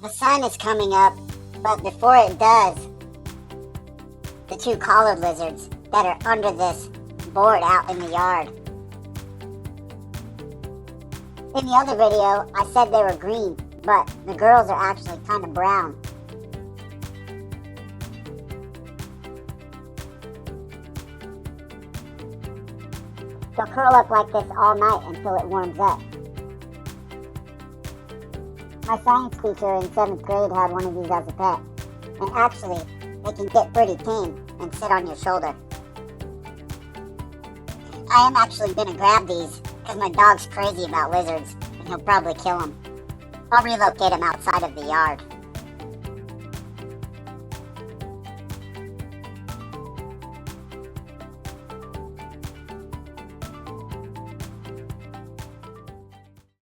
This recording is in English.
The sun is coming up, but before it does, the two collared lizards that are under this board out in the yard. In the other video, I said they were green, but the girls are actually kind of brown. They'll curl up like this all night until it warms up. My science teacher in 7th grade had one of these as a pet. And actually, they can get pretty tame and sit on your shoulder. I am actually going to grab these because my dog's crazy about lizards and he'll probably kill them. I'll relocate him outside of the yard.